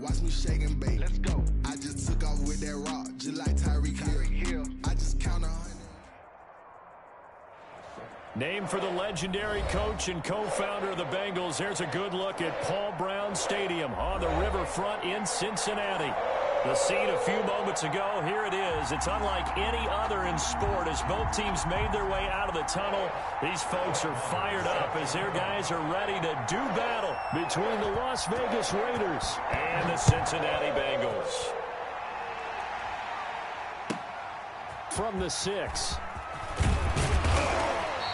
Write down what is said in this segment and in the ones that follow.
Watch me shake and bake. Let's go. I just took off with that rock, just like Tyreek Hill. I just count 100. Named for the legendary coach and co-founder of the Bengals, here's a good look at Paul Brown Stadium on the riverfront in Cincinnati. The scene a few moments ago, here it is. It's unlike any other in sport. As both teams made their way out of the tunnel, these folks are fired up as their guys are ready to do battle between the Las Vegas Raiders and the Cincinnati Bengals. From the 6.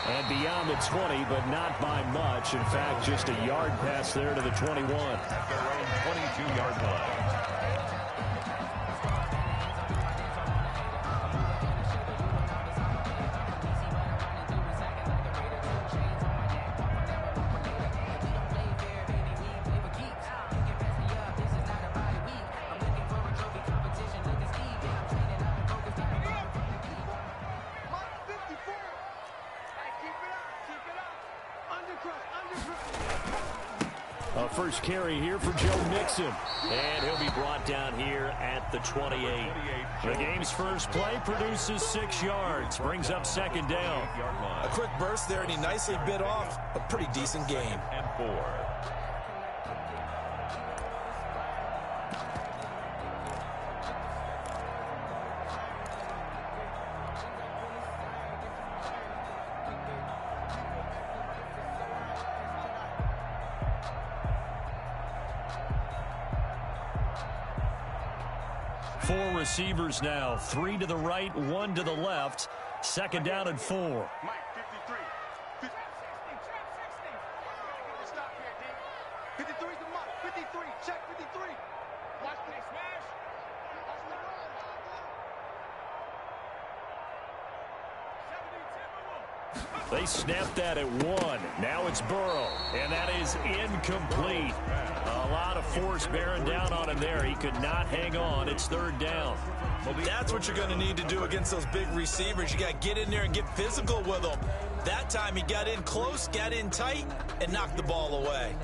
And beyond the 20, but not by much. In fact, just a yard pass there to the 21. At their own 22-yard line. First carry here for Joe Mixon. And he'll be brought down here at the 28. The game's first play produces 6 yards. Brings up second down. A quick burst there, and he nicely bit off a pretty decent game. And 4. Four receivers now, 3 to the right, 1 to the left. Second down and 4. Mike, 53. stop here, D. 53 is the mark. 53. Check 53. Watch this. Smash. Watch the run. They snapped that at 1. Now it's Burrow, and that is incomplete. A lot of force bearing down on him there. He could not hang on. It's third down. Well, that's what you're going to need to do against those big receivers. You got to get in there and get physical with them. That time he got in close, got in tight, and knocked the ball away.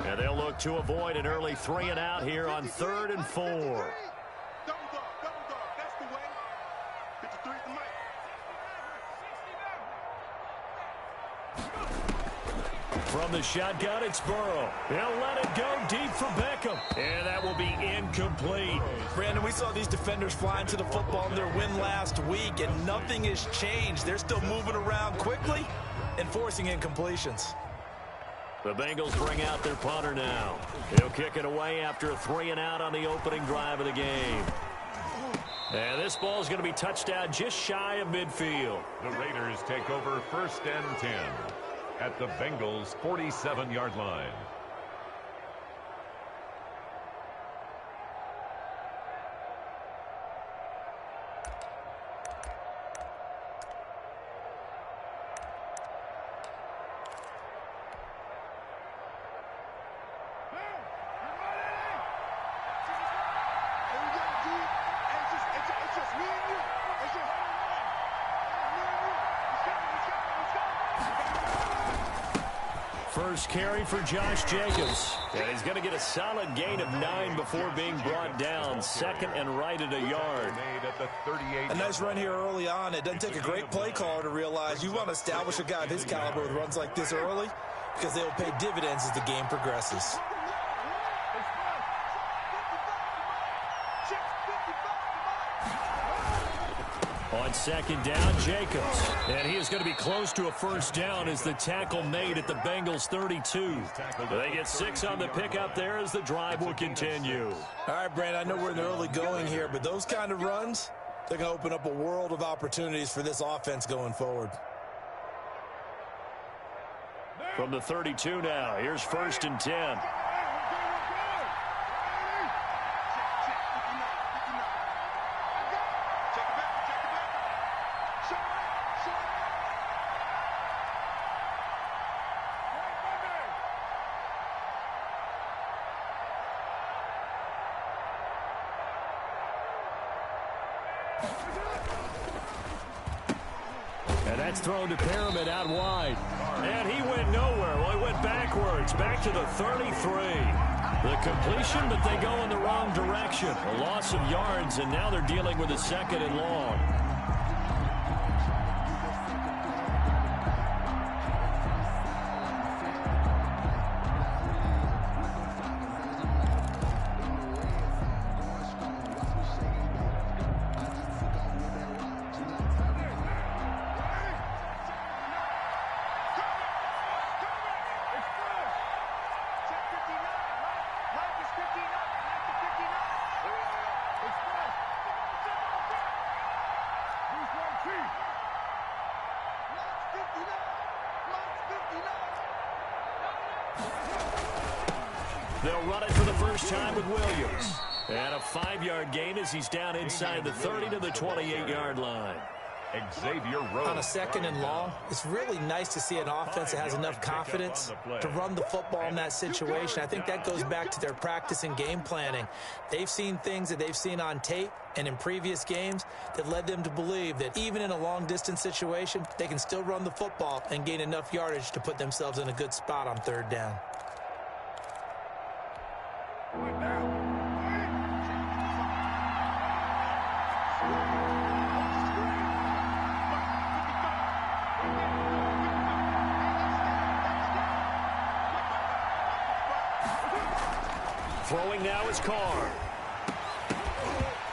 And they'll look to avoid an early 3 and out here on 3rd and 4. Double dog. That's the way. 53 is the mic. From the shotgun, it's Burrow. He'll let it go deep for Beckham. And that will be incomplete. Brandon, we saw these defenders flying to the football in their win last week, and nothing has changed. They're still moving around quickly and forcing incompletions. The Bengals bring out their punter now. He'll kick it away after a 3 and out on the opening drive of the game. And this ball is going to be touched down just shy of midfield. The Raiders take over 1st and 10 at the Bengals' 47-yard line. First carry for Josh Jacobs. And he's going to get a solid gain of 9 before being brought down. 2nd and right at a yard. A nice run here early on. It doesn't take a great play caller to realize you want to establish a guy of his caliber with runs like this early, because they will pay dividends as the game progresses. On 2nd down, Jacobs. And he is going to be close to a first down as the tackle made at the Bengals' 32. They get 6 on the pickup there as the drive will continue. All right, Brandon, I know we're in the early going here, but those kind of runs, they're going to open up a world of opportunities for this offense going forward. From the 32 now, here's 1st and 10. And that's thrown to Perriman out wide. And he went nowhere. Well, he went backwards, back to the 33. The completion, but they go in the wrong direction. A loss of yards, and now they're dealing with a 2nd and long. They'll run it for the first time with Williams. And a 5-yard gain as he's down inside the 30 to the 28-yard line. Xavier Rhodes. On a 2nd and long, it's really nice to see an offense that has enough confidence to run the football in that situation. I think that goes back to their practice and game planning. They've seen things that they've seen on tape and in previous games that led them to believe that even in a long-distance situation, they can still run the football and gain enough yardage to put themselves in a good spot on 3rd down. Throwing now is Carr.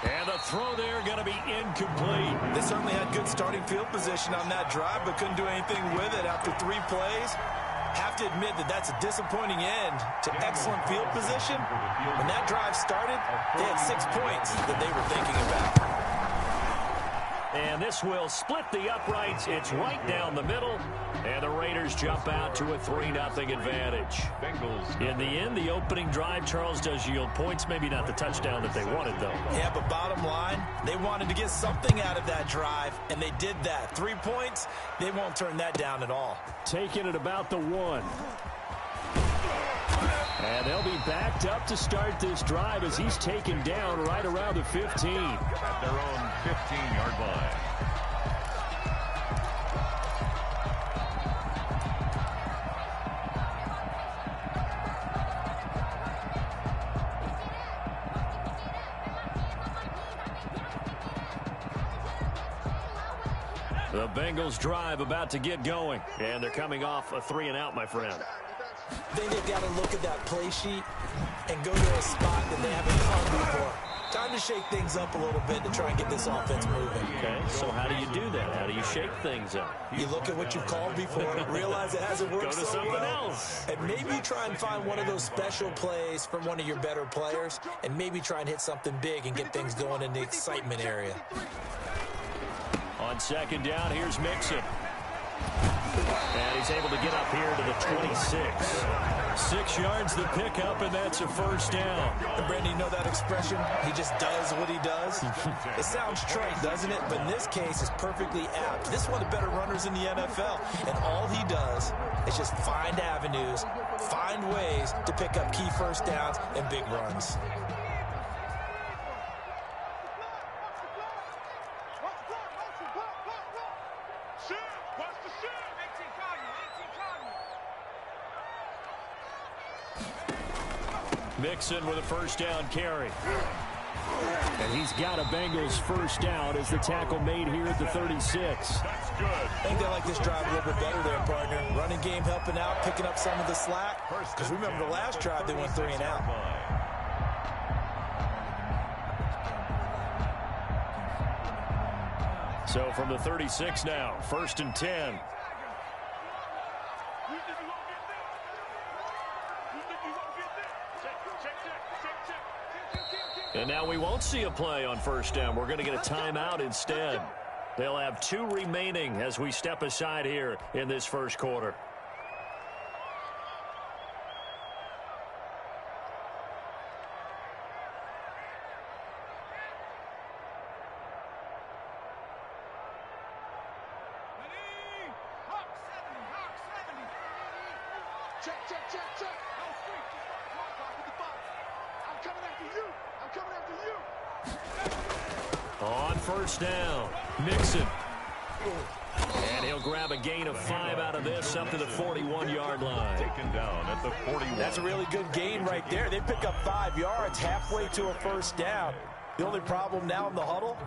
And the throw there going to be incomplete. They certainly had good starting field position on that drive, but couldn't do anything with it after 3 plays. Have to admit that that's a disappointing end to excellent field position. When that drive started, they had 6 points that they were thinking about. And this will split the uprights. It's right down the middle. And the Raiders jump out to a 3-0 advantage. In the end, the opening drive, Charles, does yield points. Maybe not the touchdown that they wanted, though. Yeah, but bottom line, they wanted to get something out of that drive, and they did that. 3 points, they won't turn that down at all. Taking it about the 1. And they'll be backed up to start this drive as he's taken down right around the 15. At their own 15-yard line. The Bengals drive about to get going. And they're coming off a 3-and-out, my friend. I think they've got to look at that play sheet and go to a spot that they haven't come before. Time to shake things up a little bit to try and get this offense moving. Okay, so how do you do that? How do you shake things up? You look at what you've called before, realize it hasn't worked Go to so something well, else. and maybe try and find one of those special plays from one of your better players, and maybe try and hit something big and get things going in the excitement area. On 2nd down, here's Mixon. And he's able to get up here to the 26. 6 yards the pickup, and that's a 1st down. And Brandon, you know that expression? He just does what he does. It sounds trite, doesn't it? But in this case, it's perfectly apt. This is one of the better runners in the NFL. And all he does is just find avenues, find ways to pick up key 1st downs and big runs. Mixon with a 1st down carry. And he's got a Bengals 1st down as the tackle made here at the 36. That's good. I think they like this drive a little bit better there, partner. Running game helping out, picking up some of the slack. Because remember the last drive, they went 3-and-out. So from the 36 now, 1st and 10. And now we won't see a play on 1st down. We're going to get a timeout instead. They'll have 2 remaining as we step aside here in this 1st quarter. On first down, Mixon. And he'll grab a gain of 5 out of this up to the 41-yard line. Taken down at the 41. That's a really good gain right there. They pick up 5 yards halfway to a first down. The only problem now in the huddle,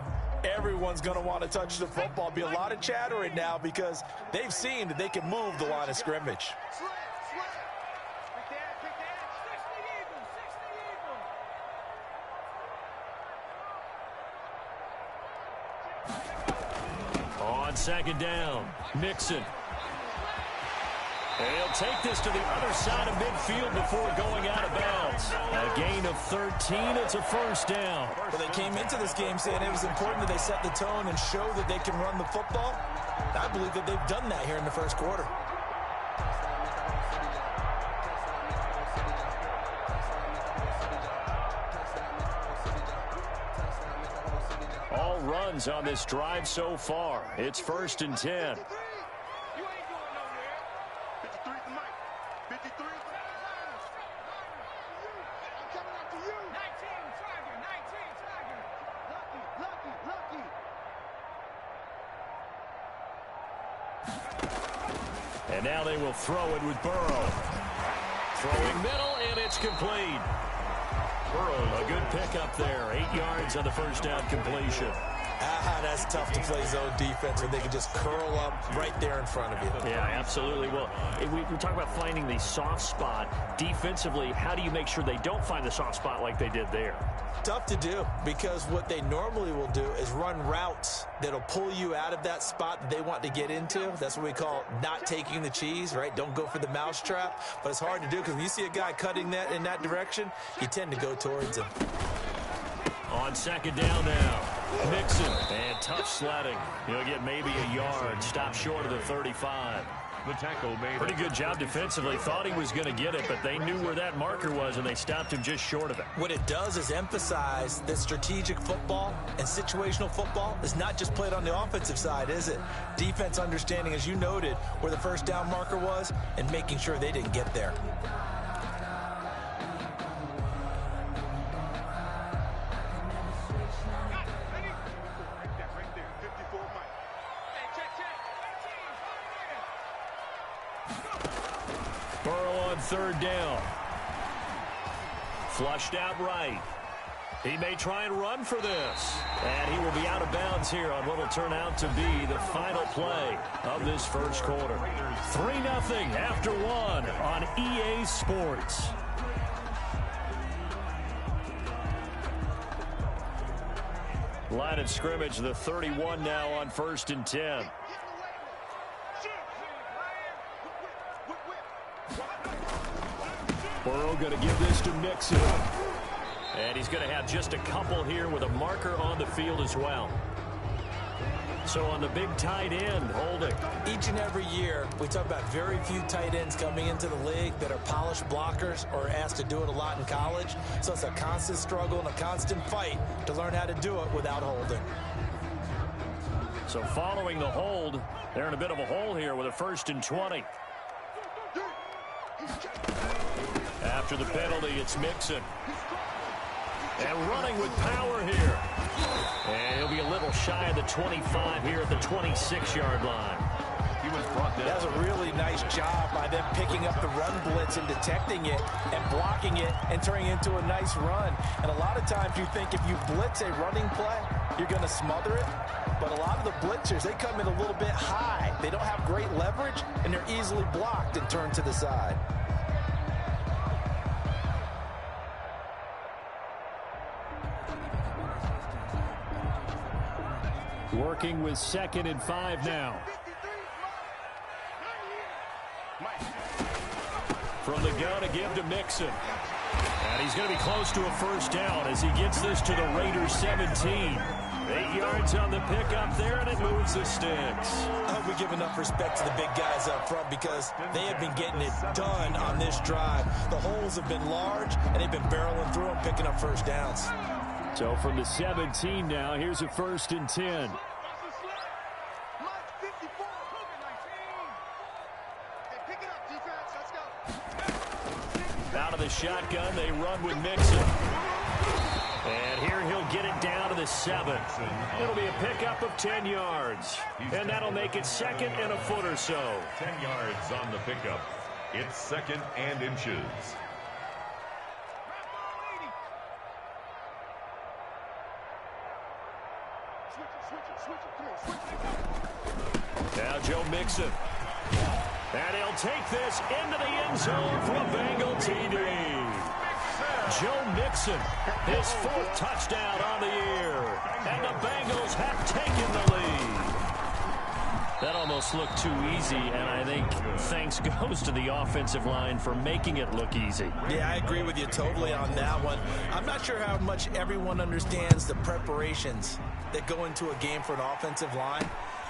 everyone's going to want to touch the football. Be a lot of chattering now because they've seen that they can move the line of scrimmage. On second down, Mixon. And he'll take this to the other side of midfield before going out of bounds. A gain of 13. It's a first down. Well, they came into this game saying it was important that they set the tone and show that they can run the football. I believe that they've done that here in the first quarter. All runs on this drive so far. It's 1st and 10. You ain't going nowhere. 53 to Mike. 53. I'm coming up to you. 19 Tiger. 19 Tiger. Lucky. And now they will throw it with Burrow. Throwing middle, and it's complete. Burrow, a good pickup there. 8 yards on the first down completion. That's tough to play zone defense when they can just curl up right there in front of you. Yeah, absolutely. Well, we talk about finding the soft spot. Defensively, how do you make sure they don't find the soft spot like they did there? Tough to do because what they normally will do is run routes that'll pull you out of that spot that they want to get into. That's what we call not taking the cheese, right? Don't go for the mousetrap. But it's hard to do because when you see a guy cutting that in that direction, you tend to go towards him. On second down now, Mixon, and tough sledding. He'll get maybe a yard, stop short of the 35. The tackle made. Pretty good job defensively. Thought he was going to get it, but they knew where that marker was, and they stopped him just short of it. What it does is emphasize that strategic football and situational football is not just played on the offensive side, is it? Defense understanding, as you noted, where the first down marker was and making sure they didn't get there. Third down. Flushed out right. He may try and run for this. And he will be out of bounds here on what will turn out to be the final play of this first quarter. 3-0 after 1 on EA Sports. Line of scrimmage, the 31 now on 1st and 10. Burrow going to give this to Mixon. And he's going to have just a couple here with a marker on the field as well. So on the big tight end, holding. Each and every year, we talk about very few tight ends coming into the league that are polished blockers or asked to do it a lot in college. So it's a constant struggle and a constant fight to learn how to do it without holding. So following the hold, they're in a bit of a hole here with a 1st and 20. After the penalty, it's Mixon. And running with power here. And he'll be a little shy of the 25 here at the 26-yard line. He was brought down. That was a really nice job by them picking up the run blitz and detecting it and blocking it and turning it into a nice run. And a lot of times you think if you blitz a running play, you're going to smother it. But a lot of the blitzers, they come in a little bit high. They don't have great leverage, and they're easily blocked and turned to the side. Working with 2nd and 5 now. From the gun to give to Mixon. And he's going to be close to a first down as he gets this to the Raiders 17. 8 yards on the pickup there, and it moves the sticks. I hope we give enough respect to the big guys up front because they have been getting it done on this drive. The holes have been large, and they've been barreling through them, picking up first downs. So from the 17 now, here's a 1st and 10. Out of the shotgun, they run with Mixon. And here he'll get it down to the to 7. It'll be a pickup of 10 yards. And that'll make it 2nd and a foot or so. 10 yards on the pickup. It's 2nd and inches. Now Joe Mixon. And he'll take this into the end zone for a Bengal TD. Joe Mixon, his 4th touchdown on the year. And the Bengals have taken the lead. That almost looked too easy, and I think thanks goes to the offensive line for making it look easy. Yeah, I agree with you totally on that one. I'm not sure how much everyone understands the preparations that go into a game for an offensive line,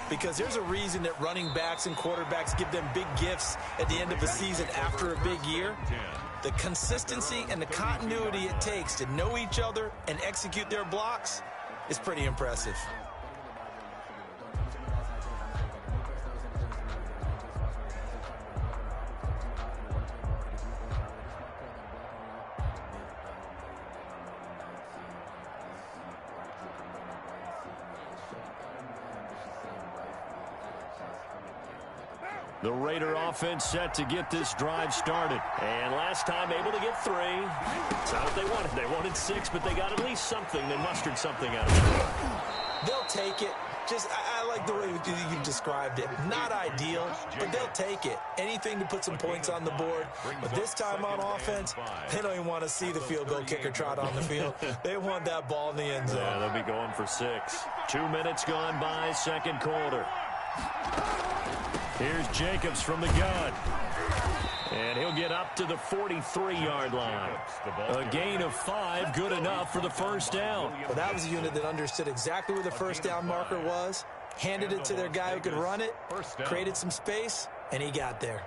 because there's a reason that running backs and quarterbacks give them big gifts at the end of a season after a big year. The consistency and the continuity it takes to know each other and execute their blocks is pretty impressive. The Raider offense set to get this drive started. And last time able to get 3. It's not what they wanted. They wanted 6, but they got at least something. They mustered something out of it. They'll take it. I like the way you described it. Not ideal, but they'll take it. Anything to put some points on the board. But this time on offense, they don't even want to see the field goal kicker trot on the field. They want that ball in the end zone. Yeah, they'll be going for 6. 2 minutes gone by, 2nd quarter. Here's Jacobs from the gun. And he'll get up to the 43-yard line. A gain of 5, good enough for the first down. Well, that was a unit that understood exactly where the first down marker was, handed it to their guy who could run it, created some space, and he got there.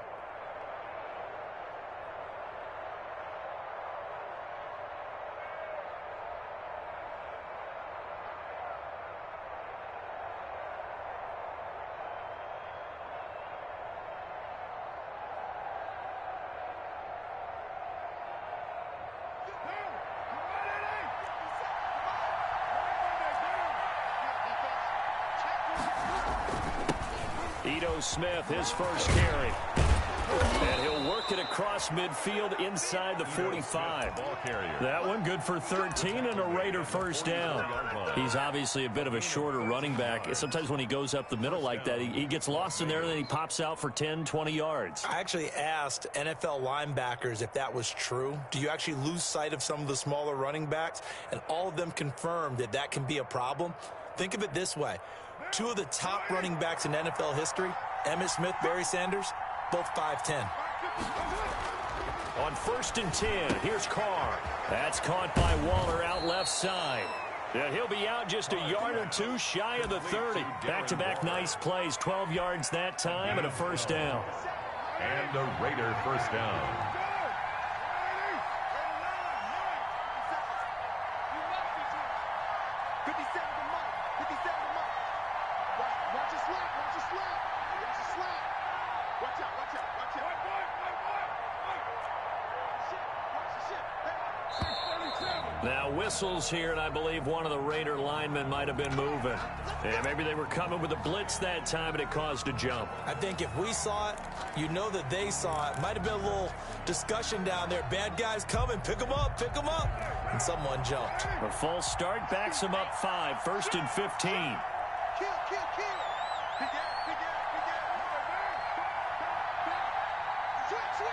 Smith, his first carry. And he'll work it across midfield inside the 45. That one good for 13 and a Raider first down. He's obviously a bit of a shorter running back. Sometimes when he goes up the middle like that, he gets lost in there and then he pops out for 10, 20 yards. I actually asked NFL linebackers if that was true. Do you actually lose sight of some of the smaller running backs? And all of them confirmed that that can be a problem. Think of it this way. 2 of the top running backs in NFL history, Emmitt Smith, Barry Sanders, both 5'10". On 1st and 10, here's Carr. That's caught by Waller out left side. Yeah, he'll be out just a yard or 2 shy of the 30. Back-to-back nice plays, 12 yards that time and a first down. And a Raider first down. Now whistles here, and I believe one of the Raider linemen might have been moving. Yeah, maybe they were coming with a blitz that time, and it caused a jump. I think if we saw it, you know that they saw it. Might have been a little discussion down there. Bad guys coming, pick them up, pick them up. And someone jumped. A false start backs them up 5, 1st and 15. Kill. Big out. Switch.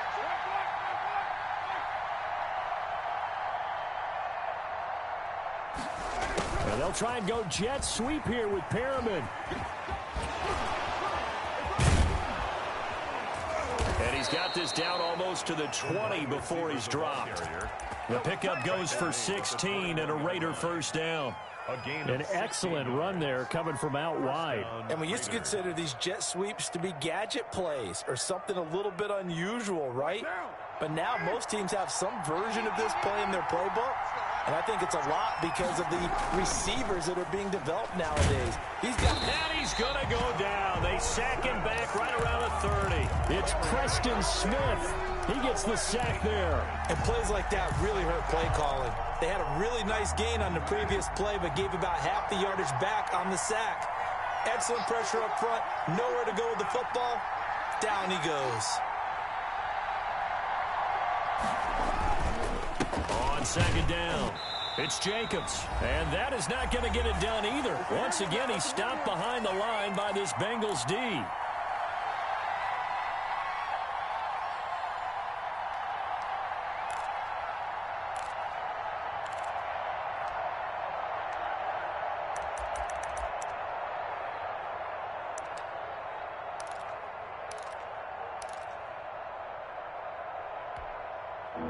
And they'll try and go jet sweep here with Perriman. And he's got this down almost to the 20 before he's dropped. The pickup goes for 16 and a Raider first down. An excellent run there coming from out wide. And we used to consider these jet sweeps to be gadget plays or something a little bit unusual, right? But now most teams have some version of this play in their playbook. And I think it's a lot because of the receivers that are being developed nowadays. He's going to go down. They sack him back right around the 30. It's Preston Smith. He gets the sack there. And plays like that really hurt play calling. They had a really nice gain on the previous play, but gave about half the yardage back on the sack. Excellent pressure up front. Nowhere to go with the football. Down he goes. On second down, it's Jacobs. And that is not going to get it done either. Once again, he's stopped behind the line by this Bengals D.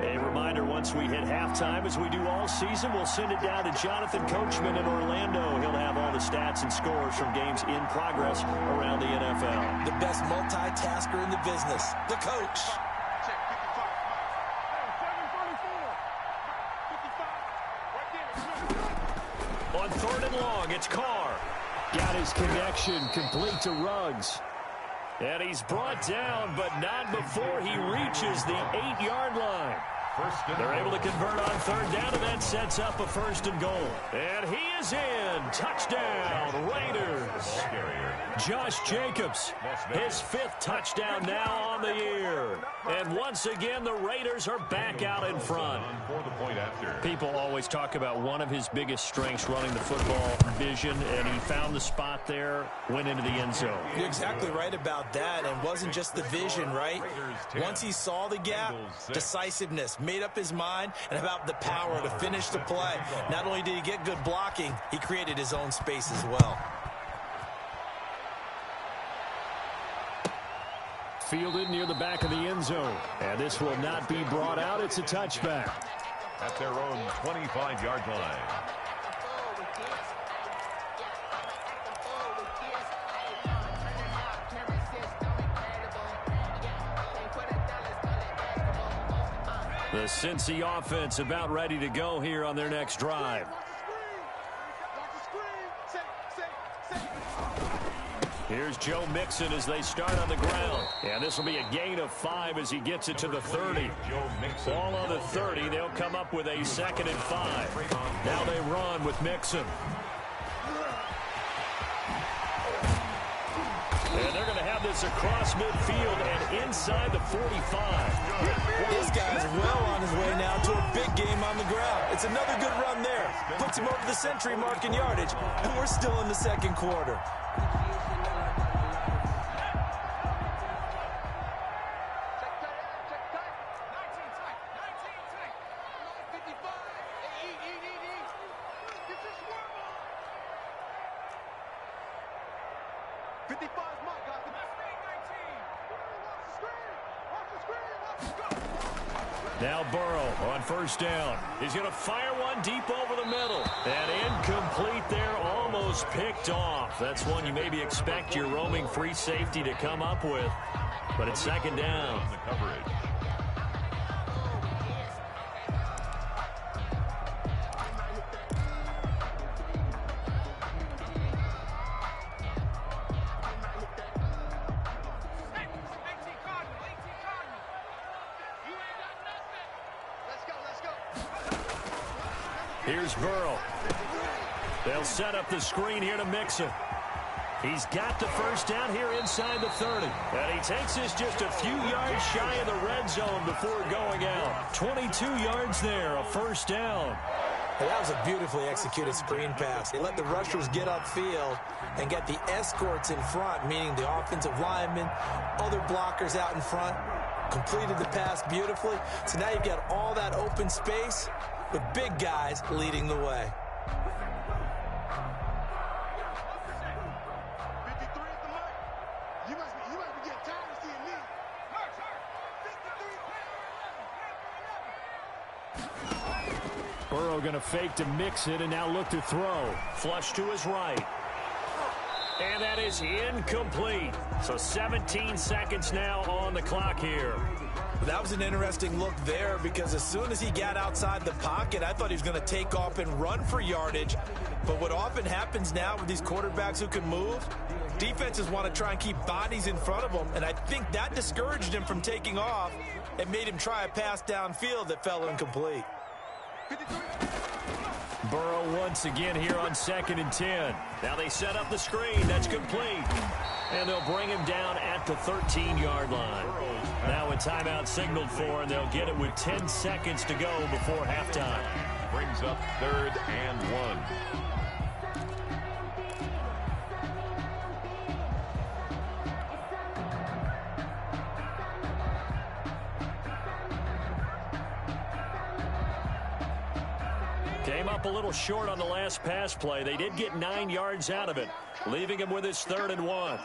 A reminder, once we hit halftime, as we do all season, we'll send it down to Jonathan Coachman in Orlando. He'll have all the stats and scores from games in progress around the NFL. The best multitasker in the business, the coach. Check 55. Hey, 734. 55. Right there. On third and long, it's Carr. Got his connection complete to Ruggs. And he's brought down, but not before he reaches the 8-yard line. They're able to convert on third down, and that sets up a first and goal. And he is in. Touchdown, Raiders. Josh Jacobs, his 5th touchdown now on the year. And once again, the Raiders are back out in front. People always talk about one of his biggest strengths running the football, vision, and he found the spot there, went into the end zone. You're exactly right about that, and wasn't just the vision, right? Once he saw the gap, decisiveness, made up his mind, and about the power to finish the play. Not only did he get good blocking, he created his own space as well. Fielded near the back of the end zone. And this will not be brought out. It's a touchback. At their own 25-yard line. The Cincy offense about ready to go here on their next drive. Here's Joe Mixon as they start on the ground. And this will be a gain of 5 as he gets it to the 30. Ball on the 30. They'll come up with a 2nd and 5. Now they run with Mixon. And they're going to have this across midfield and inside the 45. This guy's well on his way now to a big game on the ground. It's another good run there. Puts him over the century mark in yardage, and we're still in the second quarter. Now Burrow on first down. He's going to fire one deep over the middle. And incomplete there, almost picked off. That's one you maybe expect your roaming free safety to come up with. But it's 2nd down. On the coverage. Here's Burrow. They'll set up the screen here to Mixon. He's got the first down here inside the 30. And he takes this just a few yards shy of the red zone before going out. 22 yards there, a first down. Well, that was a beautifully executed screen pass. They let the rushers get upfield and get the escorts in front, meaning the offensive linemen, other blockers out in front. Completed the pass beautifully. So now you've got all that open space with big guys leading the way. 53 is the mark. You must be getting tired of seeing me. Burrow going to fake to mix it and now look to throw. Flush to his right. And that is incomplete. So 17 seconds now on the clock here. That was an interesting look there because as soon as he got outside the pocket, I thought he was going to take off and run for yardage. But what often happens now with these quarterbacks who can move, defenses want to try and keep bodies in front of them, and I think that discouraged him from taking off and made him try a pass downfield that fell incomplete. Burrow once again here on 2nd and 10. Now they set up the screen. That's complete. And they'll bring him down at the 13-yard line. Now a timeout signaled for, and they'll get it with 10 seconds to go before halftime. Brings up 3rd and 1. Came up a little short on the last pass play. They did get 9 yards out of it, leaving him with his 3rd and 1.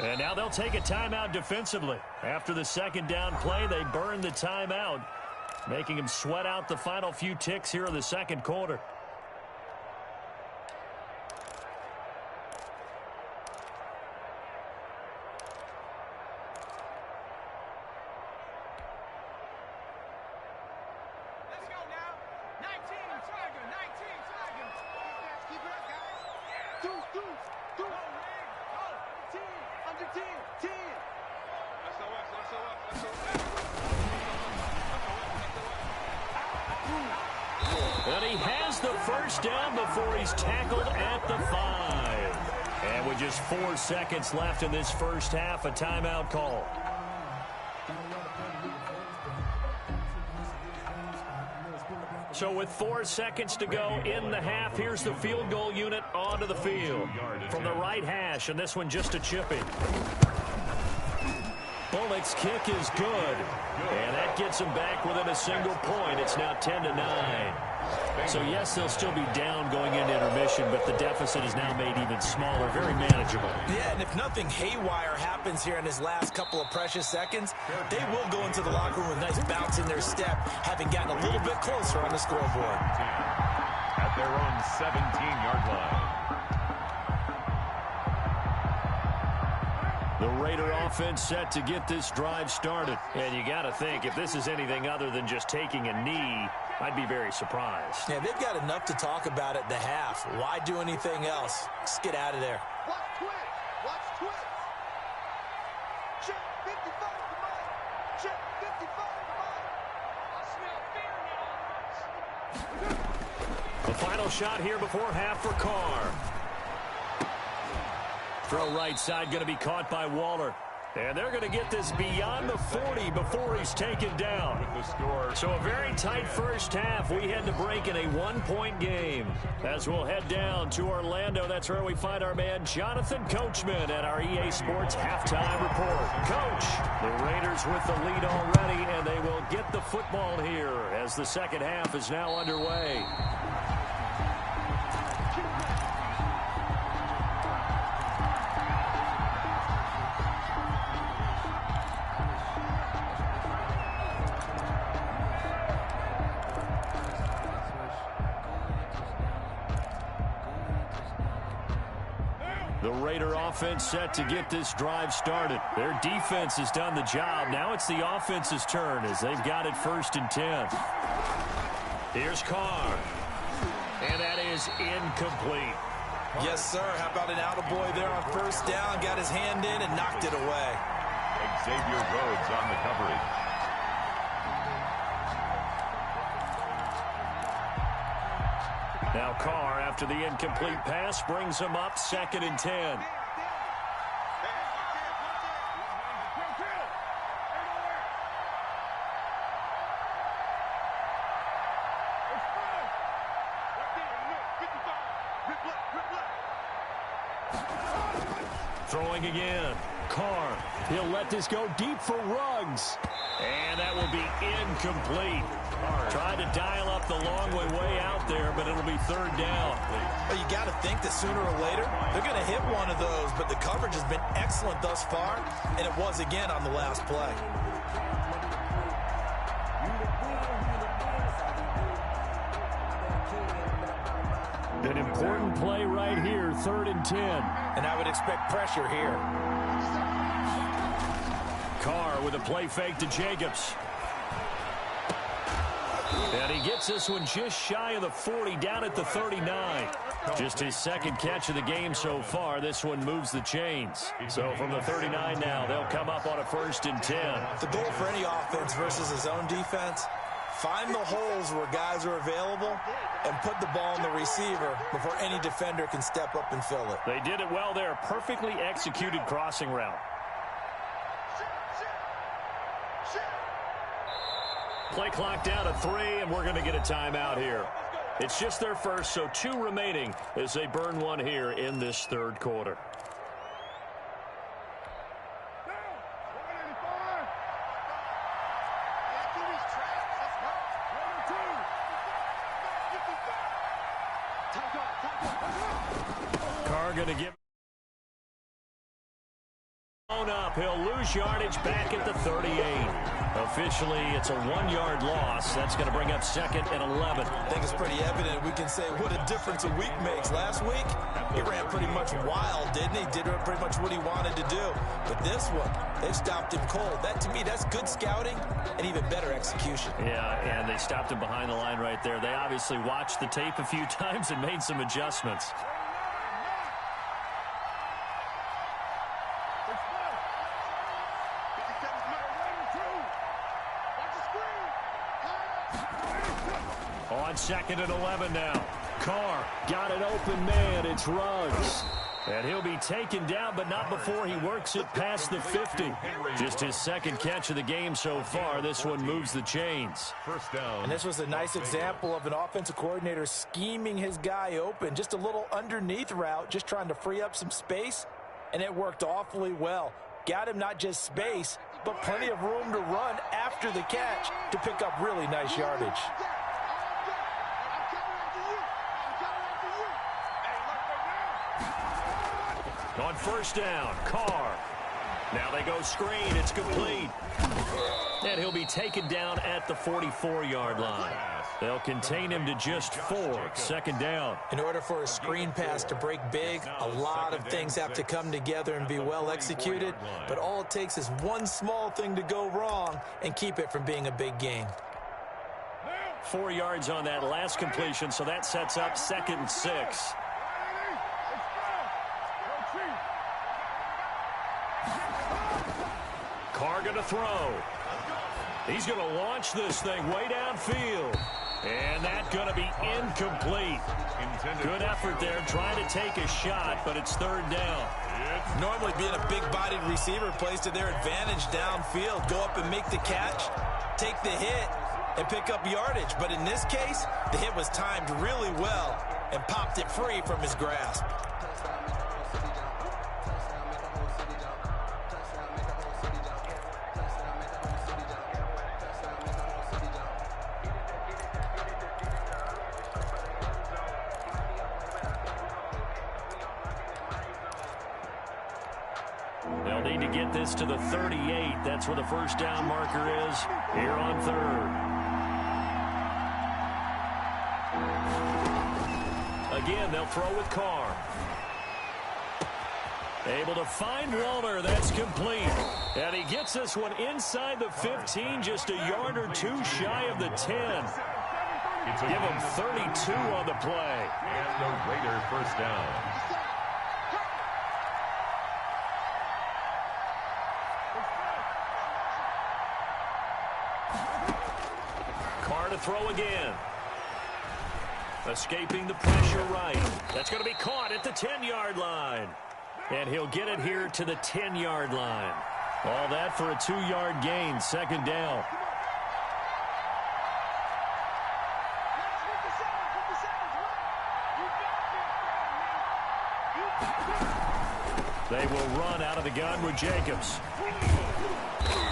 And now they'll take a timeout defensively. After the 2nd down play, they burn the timeout, making him sweat out the final few ticks here in the 2nd quarter. And he has the first down before he's tackled at the 5. And with just 4 seconds left in this first half, a timeout call. So with 4 seconds to go in the half, here's the field goal unit onto the field. From the right hash, and this one just a chipping. Bullock's kick is good. And that gets him back within a single point. It's now 10-9. So, yes, they'll still be down going into intermission, but the deficit is now made even smaller, very manageable. Yeah, and if nothing haywire happens here in his last couple of precious seconds, they will go into the locker room with a nice bounce in their step, having gotten a little bit closer on the scoreboard. At their own 17-yard line. The Raider offense set to get this drive started. And you got to think, if this is anything other than just taking a knee, I'd be very surprised. Yeah, they've got enough to talk about at the half. Why do anything else? Just get out of there. Watch twist. Watch twist. Check 55 to mine. Check 55 to mine. I smell fear now. The final shot here before half for Carr. Throw right side going to be caught by Waller. And they're going to get this beyond the 40 before he's taken down. With the score. So a very tight first half. We head to break in a one-point game. As we'll head down to Orlando, that's where we find our man Jonathan Coachman at our EA Sports Halftime Report. Coach, the Raiders with the lead already, and they will get the football here as the second half is now underway. The Raider offense set to get this drive started. Their defense has done the job. Now it's the offense's turn as they've got it 1st and 10. Here's Carr. And that is incomplete. Yes, sir. How about an attaboy there on 1st down? Got his hand in and knocked it away. Xavier Rhodes on the coverage. Now Carr, after the incomplete pass, brings him up 2nd and 10. Throwing again. Carr, he'll let this go deep for Ruggs. And that will be incomplete. Tried to dial up the long way out there, but it'll be 3rd down. Well, you got to think that sooner or later, they're going to hit one of those, but the coverage has been excellent thus far, and it was again on the last play. An important play right here, 3rd and 10. And I would expect pressure here. Carr with a play fake to Jacobs. And he gets this one just shy of the 40, down at the 39. Just his second catch of the game so far. This one moves the chains. So from the 39 now, they'll come up on a 1st and 10. The goal for any offense versus his own defense, find the holes where guys are available and put the ball in the receiver before any defender can step up and fill it. They did it well there. Perfectly executed crossing route. Play clock down to 3, and we're going to get a timeout here. It's just their first, so 2 remaining as they burn one here in this 3rd quarter. Carr going to give up. He'll lose yardage back at the 38. Officially, it's a 1-yard loss. That's going to bring up 2nd and 11. I think it's pretty evident. We can say what a difference a week makes. Last week, he ran pretty much wild, didn't he? Did pretty much what he wanted to do. But this one, they've stopped him cold. That, to me, that's good scouting and even better execution. Yeah, and they stopped him behind the line right there. They obviously watched the tape a few times and made some adjustments. On 2nd and 11 now. Carr got an open man. It's Ruggs. And he'll be taken down, but not before he works it past the 50. Just his 2nd catch of the game so far. This one moves the chains. First down. And this was a nice example of an offensive coordinator scheming his guy open. Just a little underneath route, just trying to free up some space, and it worked awfully well. Got him not just space, but plenty of room to run after the catch to pick up really nice yardage. On 1st down, Carr. Now they go screen. It's complete. And he'll be taken down at the 44-yard line. They'll contain him to just 4. 2nd down. In order for a screen pass to break big, a lot of things have to come together and be well executed. But all it takes is one small thing to go wrong and keep it from being a big gain. 4 yards on that last completion, so that sets up 2nd and 6. Carr going to throw. He's going to launch this thing way downfield. And that's going to be incomplete. Good effort there trying to take a shot, but it's 3rd down. Normally being a big-bodied receiver plays to their advantage downfield. Go up and make the catch, take the hit, and pick up yardage. But in this case, the hit was timed really well and popped it free from his grasp. They'll need to get this to the 38. That's where the 1st down marker is here on 3rd. Again, they'll throw with Carr. Able to find Walter. That's complete. And he gets this one inside the 15, just a yard or 2 shy of the 10. Give him 32 on the play. And the Raider 1st down. Carr to throw again. Escaping the pressure right. That's going to be caught at the 10-yard line. And he'll get it here to the 10-yard line. All that for a 2-yard gain, 2nd down. They will run out of the gun with Jacobs.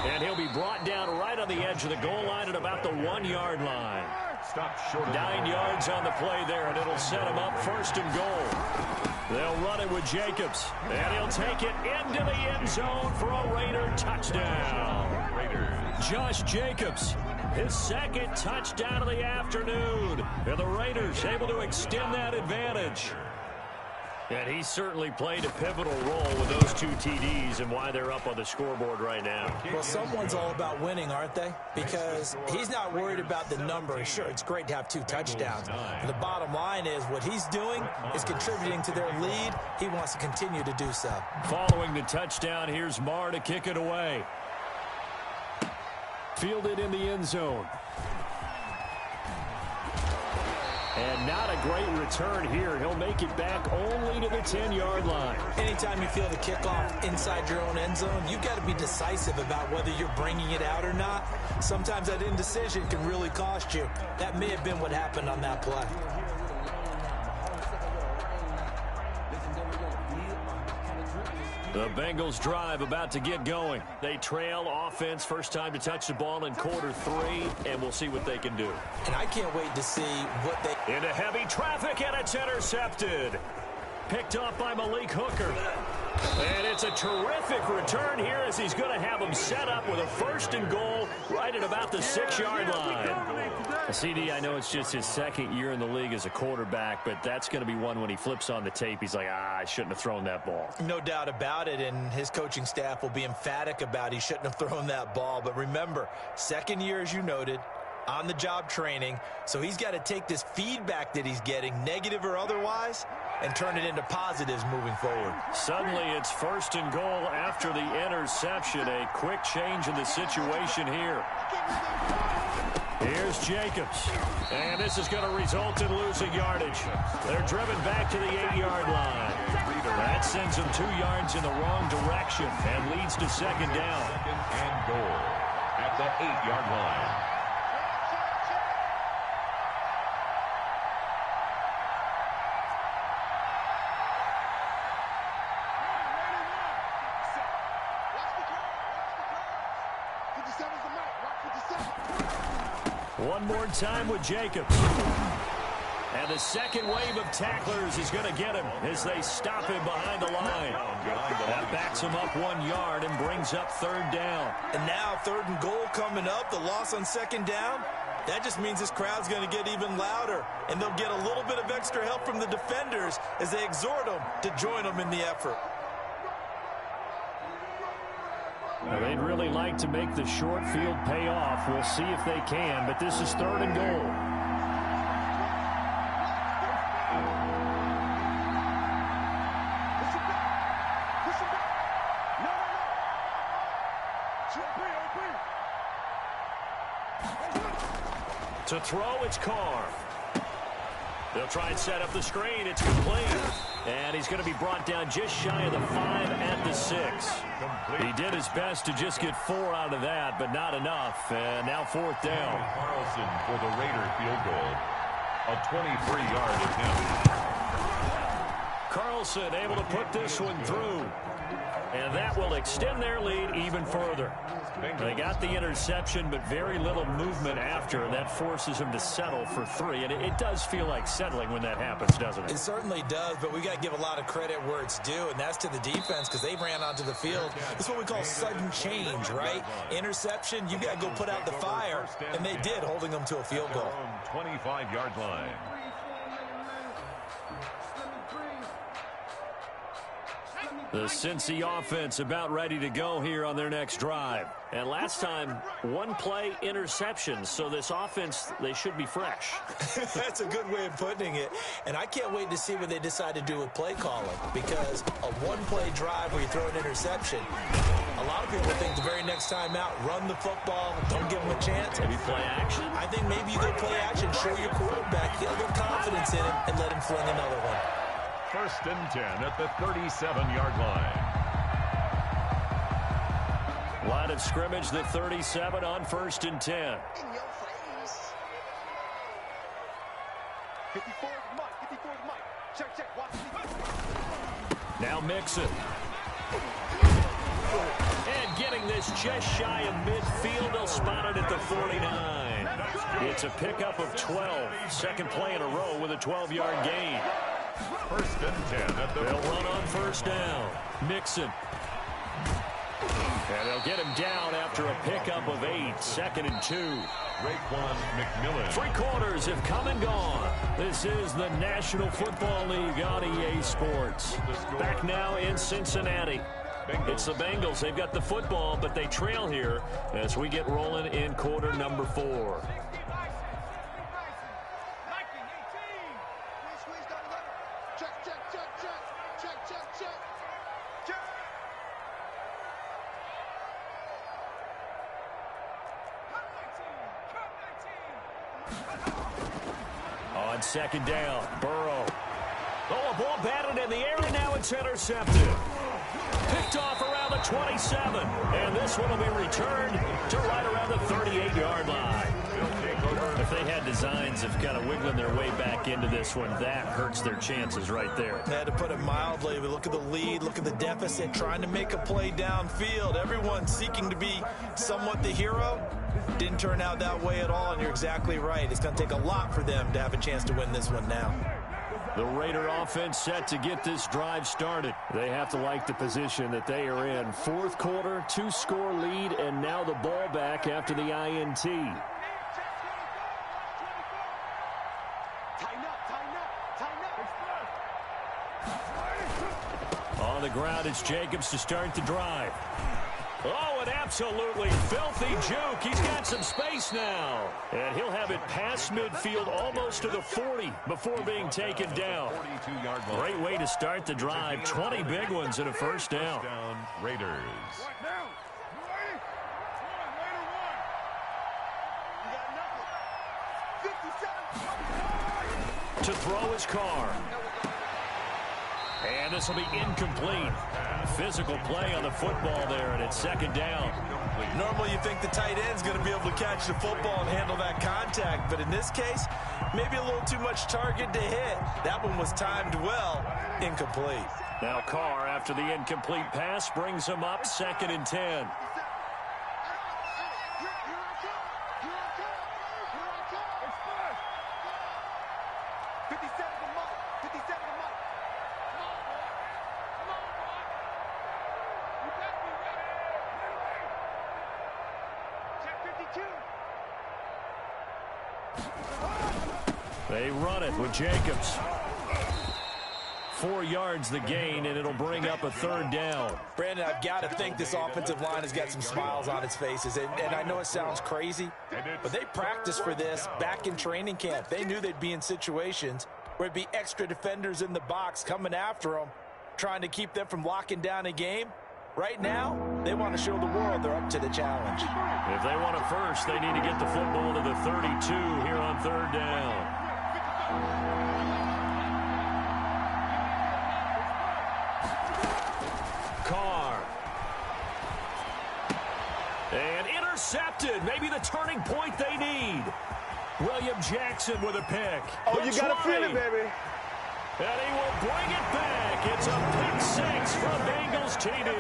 And he'll be brought down right on the edge of the goal line at about the 1-yard line. Stopped short of 9 yards on the play there, and it'll set him up 1st and goal. They'll run it with Jacobs, and he'll take it into the end zone for a Raider touchdown. Raiders. Josh Jacobs, his 2nd touchdown of the afternoon. And the Raiders able to extend that advantage. And he certainly played a pivotal role with those 2 TDs and why they're up on the scoreboard right now. Well, someone's all about winning, aren't they? Because he's not worried about the number. Sure, it's great to have 2 touchdowns. But the bottom line is what he's doing is contributing to their lead. He wants to continue to do so. Following the touchdown, here's Marr to kick it away. Fielded in the end zone. And not a great return here. He'll make it back only to the 10-yard line. Anytime you feel the kickoff inside your own end zone, you've got to be decisive about whether you're bringing it out or not. Sometimes that indecision can really cost you. That may have been what happened on that play. The Bengals drive about to get going. They trail offense, first time to touch the ball in quarter 3, and we'll see what they can do. And I can't wait to see what they... Into heavy traffic, and it's intercepted. Picked off by Malik Hooker. And it's a terrific return here as he's going to have him set up with a 1st and goal right at about the 6-yard line. CD, I know it's just his 2nd year in the league as a quarterback, but that's going to be one when he flips on the tape. He's like, I shouldn't have thrown that ball. No doubt about it, and his coaching staff will be emphatic about he shouldn't have thrown that ball. But remember, 2nd year, as you noted, on-the-job training, so he's got to take this feedback that he's getting, negative or otherwise, and turn it into positives moving forward. Suddenly, it's 1st and goal after the interception. A quick change in the situation here. Here's Jacobs. And this is going to result in losing yardage. They're driven back to the 8-yard line. That sends them 2 yards in the wrong direction and leads to 2nd down. 2nd and goal at the 8-yard line. One more time with Jacobs. And the second wave of tacklers is going to get him as they stop him behind the line. That backs him up 1 yard and brings up 3rd down. And now 3rd and goal coming up, the loss on 2nd down. That just means this crowd's going to get even louder, and they'll get a little bit of extra help from the defenders as they exhort them to join them in the effort. They'd really like to make the short field pay off. We'll see if they can, but this is 3rd and goal. To throw, it's Carr. They'll try and set up the screen. It's complete. And he's going to be brought down just shy of the 5 at the 6. He did his best to just get 4 out of that, but not enough. And now 4th down. Carlson for the Raider field goal. A 23-yard attempt. Carlson able to put this one through. And that will extend their lead even further. They got the interception, but very little movement after, and that forces them to settle for 3. And it does feel like settling when that happens, doesn't it? It certainly does, but we got to give a lot of credit where it's due, and that's to the defense because they ran onto the field. It's what we call sudden change, right? Interception, you got to go put out the fire, and they did, holding them to a field goal. 25-yard line. The Cincy offense about ready to go here on their next drive. And last time, 1-play interception. So this offense, they should be fresh. That's a good way of putting it. And I can't wait to see what they decide to do with play calling. Because a 1-play drive where you throw an interception, a lot of people think the very next time out, run the football, don't give them a chance. Maybe play action? I think maybe you go play action, show your quarterback, get a little confidence in him, and let him fling another one. 1st and 10 at the 37-yard line. Line of scrimmage, the 37 on 1st and 10. In your face. 54 is Mike. 54 is Mike. Check. Watch me. Now Mixon. And getting this just shy of midfield. They'll spot it at the 49. It's a pickup of 12. Second play in a row with a 12-yard gain. 1st and 10 at the They'll run on 1st down. Mixon. And they'll get him down after a pickup of 8. 2nd and 2. Raekwon McMillan. 3 quarters have come and gone. This is the National Football League on EA Sports. Back now in Cincinnati. It's the Bengals. They've got the football, but they trail here as we get rolling in quarter number 4. On second down, Burrow. Oh, a ball batted in the air, and now it's intercepted. Picked off around the 27, and this one will be returned to right around the 38-yard line. If they had designs of kind of wiggling their way back into this one, that hurts their chances right there. They had to put it mildly, but look at the lead, look at the deficit, trying to make a play downfield. Everyone seeking to be somewhat the hero. Didn't turn out that way at all, and you're exactly right. It's going to take a lot for them to have a chance to win this one now. The Raider offense set to get this drive started. They have to like the position that they are in. 4th quarter, 2-score lead, and now the ball back after the INT. On the ground, it's Jacobs to start the drive. Oh, an absolutely filthy juke. He's got some space now. And he'll have it past midfield almost to the 40 before being taken down. Great way to start the drive. 20 big ones and a first down. Raiders. To throw his car. And this will be incomplete. Physical play on the football there, and it's second down. Normally you think the tight end's going to be able to catch the football and handle that contact, but in this case, maybe a little too much target to hit. That one was timed well. Incomplete. Now Carr, after the incomplete pass, brings him up 2nd and 10. They run it with Jacobs. 4 yards the gain, and it'll bring up a 3rd down. Brandon, I've got to think this offensive line has got some smiles on its faces. And I know it sounds crazy, but they practiced for this back in training camp. They knew they'd be in situations where it'd be extra defenders in the box coming after them, trying to keep them from locking down a game. Right now, they want to show the world they're up to the challenge. If they want it first, they need to get the football to the 32 here on 3rd down. Carr. And intercepted. Maybe the turning point they need. William Jackson with a pick. Oh, you got to feel it, baby. And he will bring it back. It's a pick 6 from Bengals TD.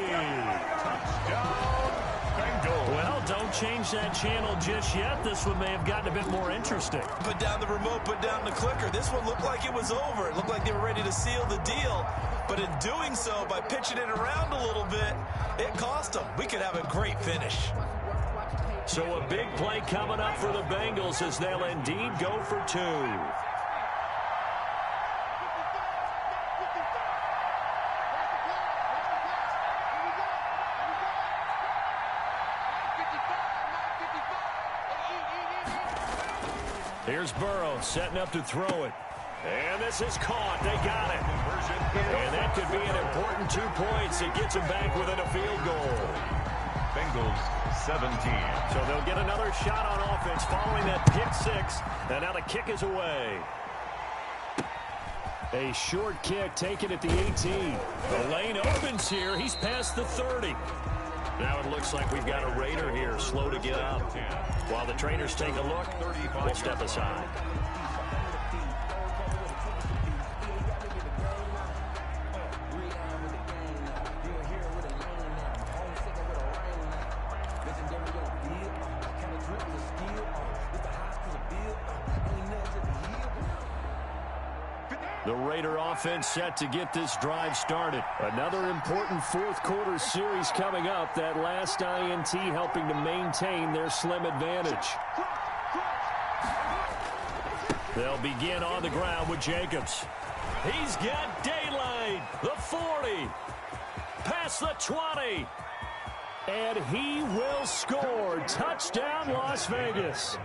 Touchdown, Bengals. Well, don't change that channel just yet. This one may have gotten a bit more interesting. Put down the remote, put down the clicker. This one looked like it was over. It looked like they were ready to seal the deal. But in doing so, by pitching it around a little bit, it cost them. We could have a great finish. So a big play coming up for the Bengals as they'll indeed go for 2. Here's Burrow setting up to throw it. And this is caught. They got it. And that could be an important 2 points. It gets them back within a field goal. Bengals 17. So they'll get another shot on offense following that pick 6. And now the kick is away. A short kick taken at the 18. The lane opens here. He's past the 30. Now it looks like we've got a Raider here, slow to get up. While the trainers take a look, we'll step aside. The Raider offense set to get this drive started. Another important 4th quarter series coming up. That last INT helping to maintain their slim advantage. They'll begin on the ground with Jacobs. He's got daylight. The 40. Past the 20. And he will score. Touchdown, Las Vegas.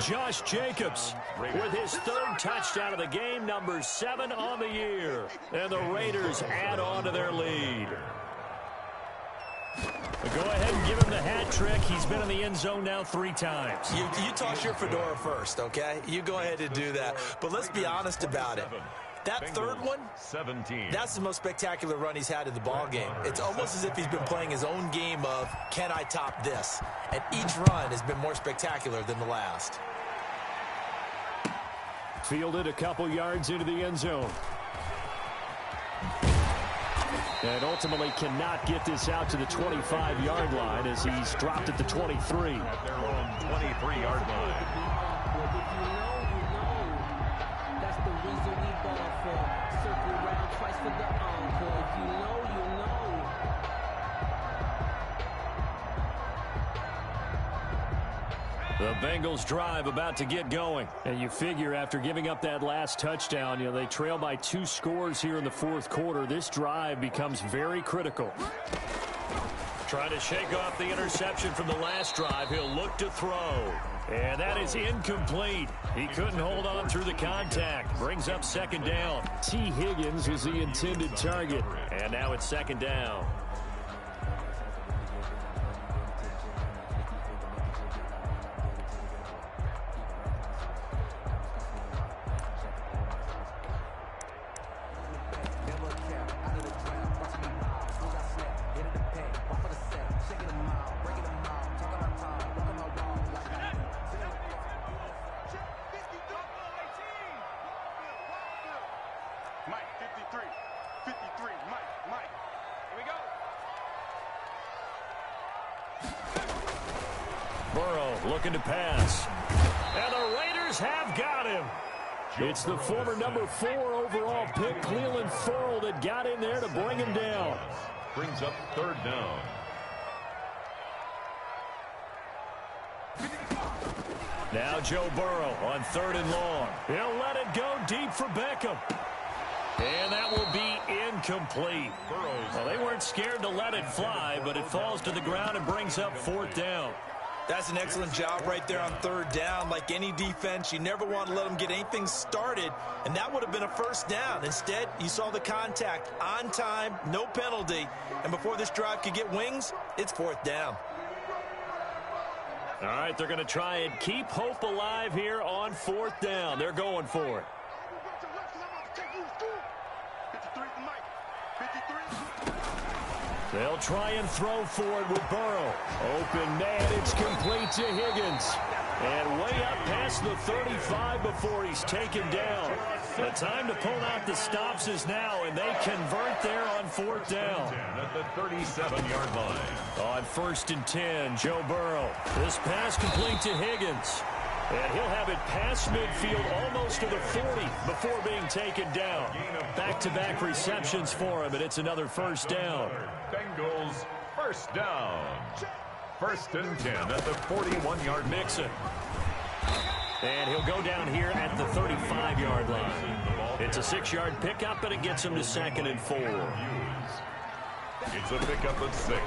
Josh Jacobs with his third touchdown of the game, number 7 on the year. And the Raiders add on to their lead. Go ahead and give him the hat trick. He's been in the end zone now 3 times. You toss your fedora first, okay? You go ahead and do that. But let's be honest about it. That third one, 17. That's the most spectacular run he's had in the ball game. It's almost as if he's been playing his own game of, can I top this? And each run has been more spectacular than the last. Fielded a couple yards into the end zone. And ultimately cannot get this out to the 25-yard line as he's dropped at the 23. At their own 23-yard line. That's the reason we ball for. Circle round twice for the encore. If you know, you know. The Bengals drive about to get going. And you figure after giving up that last touchdown, they trail by 2 scores here in the fourth quarter. This drive becomes very critical. Trying to shake off the interception from the last drive. He'll look to throw. And that is incomplete. He couldn't hold on through the contact. Brings up second down. T. Higgins was the intended target. And now it's second down. Looking to pass. And the Raiders have got him. It's the former number 4 overall pick, Cleveland Ferrell, that got in there to bring him down. Brings up third down. Now Joe Burrow on 3rd and long. He'll let it go deep for Beckham. And that will be incomplete. Well, they weren't scared to let it fly, but it falls to the ground and brings up 4th down. That's an excellent job right there on 3rd down. Like any defense, you never want to let them get anything started, and that would have been a 1st down. Instead, you saw the contact on time, no penalty, and before this drive could get wings, it's 4th down. All right, they're going to try and keep hope alive here on 4th down. They're going for it. They'll try and throw for it with Burrow. Open man, it's complete to Higgins. And way up past the 35 before he's taken down. The time to pull out the stops is now, and they convert there on 4th down. At the 37-yard line. On 1st and 10, Joe Burrow. This pass complete to Higgins. And he'll have it past midfield almost to the 40 before being taken down. Back-to-back receptions for him, and it's another 1st down. Bengals 1st down. 1st and 10 at the 41-yard Mixon. And he'll go down here at the 35-yard line. It's a 6-yard pickup, and it gets him to 2nd and 4. It's a pickup of 6.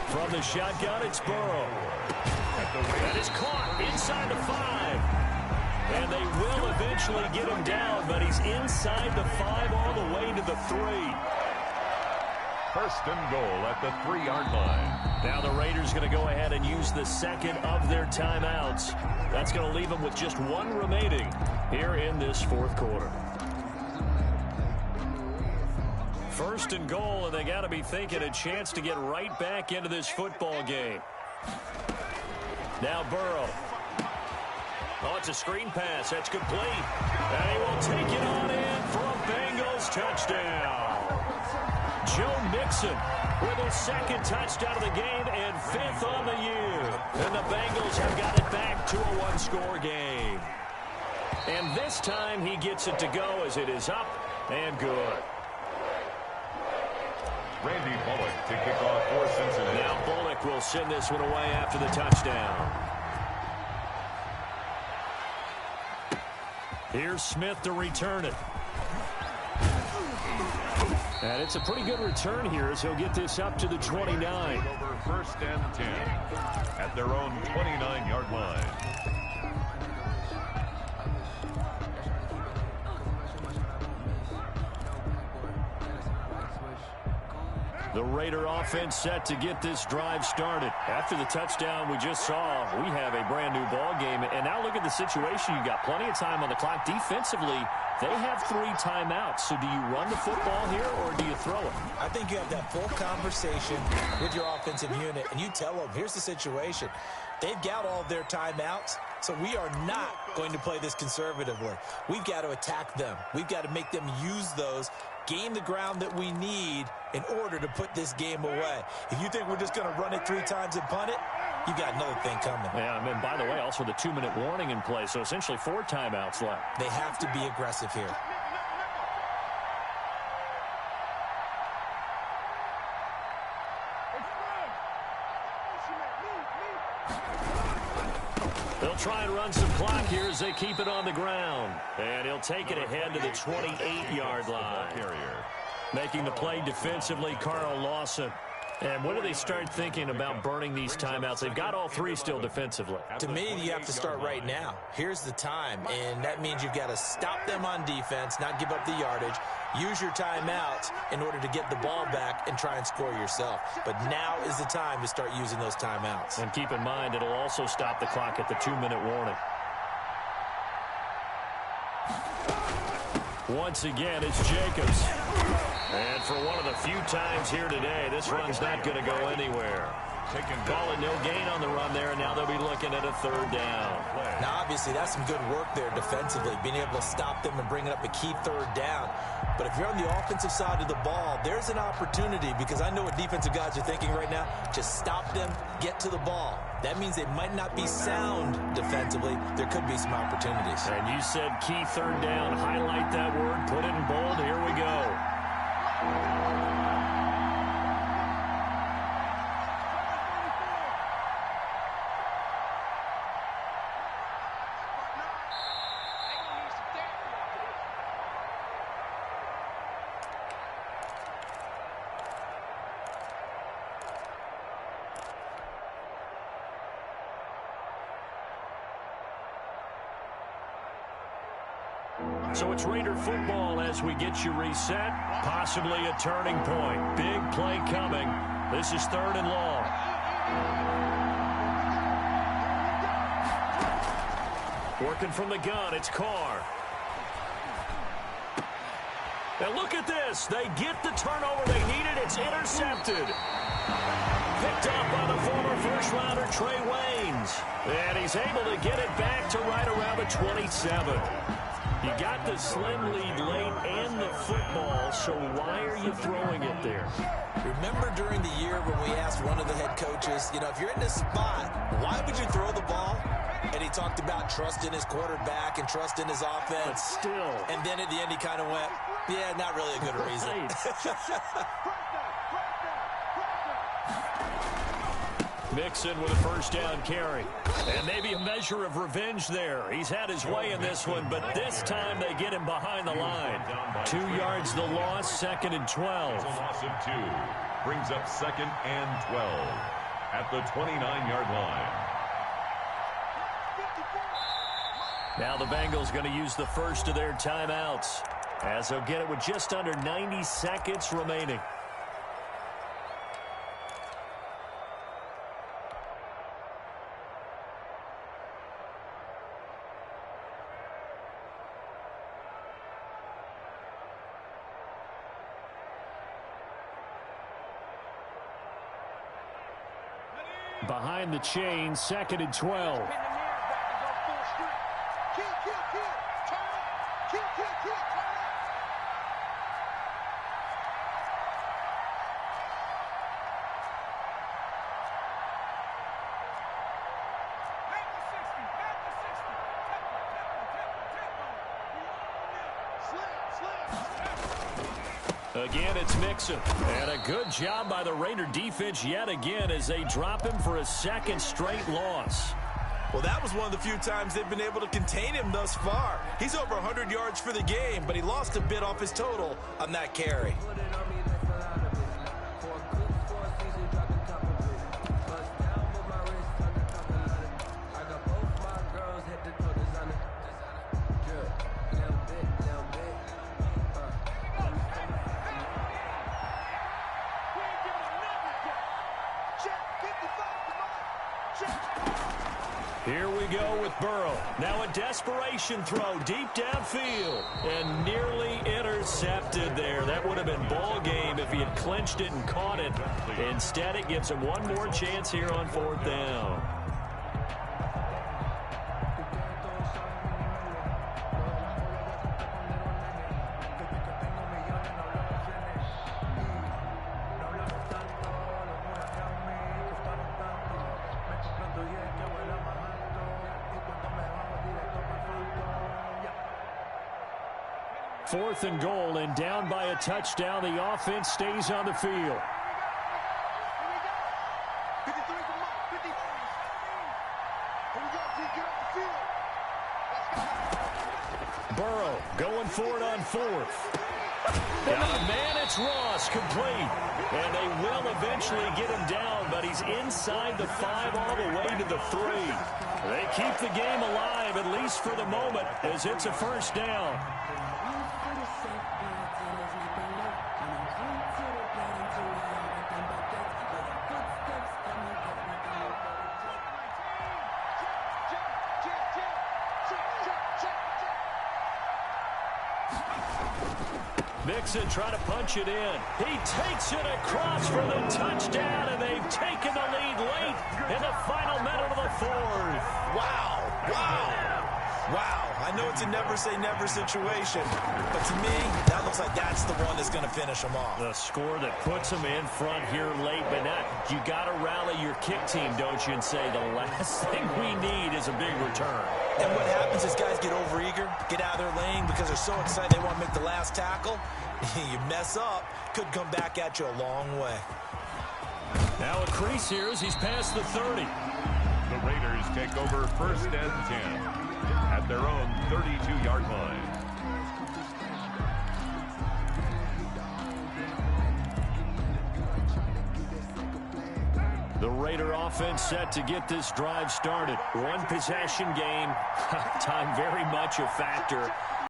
From the shotgun, it's Burrow. That is caught inside the 5. And they will eventually get him down, but he's inside the 5 all the way to the 3. 1st and goal at the 3-yard line. Now the Raiders going to go ahead and use the second of their timeouts. That's going to leave them with just 1 remaining here in this 4th quarter. 1st and goal, and they got to be thinking a chance to get right back into this football game. Now Burrow. Oh, it's a screen pass. That's complete. And he will take it on in for a Bengals touchdown. Joe Mixon with his 2nd touchdown of the game and 5th on the year. And the Bengals have got it back to a 1-score game. And this time he gets it to go as it is up and good. Randy Bullock to kick off for Cincinnati. Now Bullock will send this one away after the touchdown. Here's Smith to return it. And it's a pretty good return here as he'll get this up to the 29. Over 1st and 10 at their own 29-yard line. The Raider offense set to get this drive started. After the touchdown we just saw, we have a brand new ball game. And now look at the situation. You've got plenty of time on the clock. Defensively, they have 3 timeouts. So do you run the football here or do you throw it? I think you have that full conversation with your offensive unit, and you tell them, here's the situation. They've got all of their timeouts, so we are not going to play this conservatively. We've got to attack them. We've got to make them use those, gain the ground that we need in order to put this game away. If you think we're just going to run it 3 times and punt it, you got another thing coming. Yeah, and by the way, also the 2-minute warning in play, so essentially 4 timeouts left. They have to be aggressive here. They'll try and run some clock here as they keep it on the ground. And he'll take it ahead to the 28-yard line. Making the play defensively, Carl Lawson. And when do they start thinking about burning these timeouts? They've got all 3 still defensively. To me, you have to start right now. Here's the time, and that means you've got to stop them on defense, not give up the yardage, use your timeouts in order to get the ball back and try and score yourself. But now is the time to start using those timeouts. And keep in mind, it'll also stop the clock at the 2-minute warning. Once again, it's Jacobs. And for one of the few times here today, this run's not going to go anywhere. Call it no gain on the run there, and now they'll be looking at a 3rd down. Now, obviously, that's some good work there defensively, being able to stop them and bring up a key 3rd down. But if you're on the offensive side of the ball, there's an opportunity, because I know what defensive guys are thinking right now. Just stop them, get to the ball. That means they might not be sound defensively. There could be some opportunities. And you said key 3rd down. Highlight that word. Put it in bold. Here we go. So it's Raider football as we get you reset. Possibly a turning point. Big play coming. This is 3rd and long. Working from the gun, it's Carr. And look at this. They get the turnover they needed. It's intercepted. Picked up by the former first-rounder Trey Waynes. And he's able to get it back to right around the 27. You got the slim lead late and the football, so why are you throwing it there? Remember during the year when we asked one of the head coaches, if you're in this spot, why would you throw the ball? And he talked about trust in his quarterback and trust in his offense. But still. And then at the end he kind of went, yeah, not really a good reason. Mixon with a 1st down carry. And maybe a measure of revenge there. He's had his way in this one, but this time they get him behind the line. 2 yards the loss, 2nd and 12. A loss of 2. Brings up 2nd and 12 at the 29-yard line. Now the Bengals going to use the first of their timeouts, as they'll get it with just under 90 seconds remaining. Behind the chain, 2nd and 12. Again, it's Mixon. And a good job by the Raider defense yet again as they drop him for a 2nd straight loss. Well, that was one of the few times they've been able to contain him thus far. He's over 100 yards for the game, but he lost a bit off his total on that carry. Here we go with Burrow. Now a desperation throw deep downfield and nearly intercepted there. That would have been ball game if he had clinched it and caught it. Instead, it gives him one more chance here on 4th down. Fourth and goal, and down by a touchdown. The offense stays on the field. Burrow going for it on 4th. Got a man, it's Ross, complete. And they will eventually get him down, but he's inside the 5 all the way to the 3. They keep the game alive, at least for the moment, as it's a first down. Mixon trying to punch it in. He takes it across for the touchdown, and they've taken the lead late in the final minute of the 4th. Wow. Wow. I know it's a never-say-never situation, but to me, that looks like that's the one that's going to finish them off. The score that puts them in front here late, but now you got to rally your kick team, don't you, and say the last thing we need is a big return. And what happens is guys get overeager, get out of their lane because they're so excited they want to make the last tackle. You mess up, could come back at you a long way. Now a crease here as he's past the 30. The Raiders take over 1st and 10 at their own 32-yard line. The Raider offense set to get this drive started. One possession game. Time very much a factor.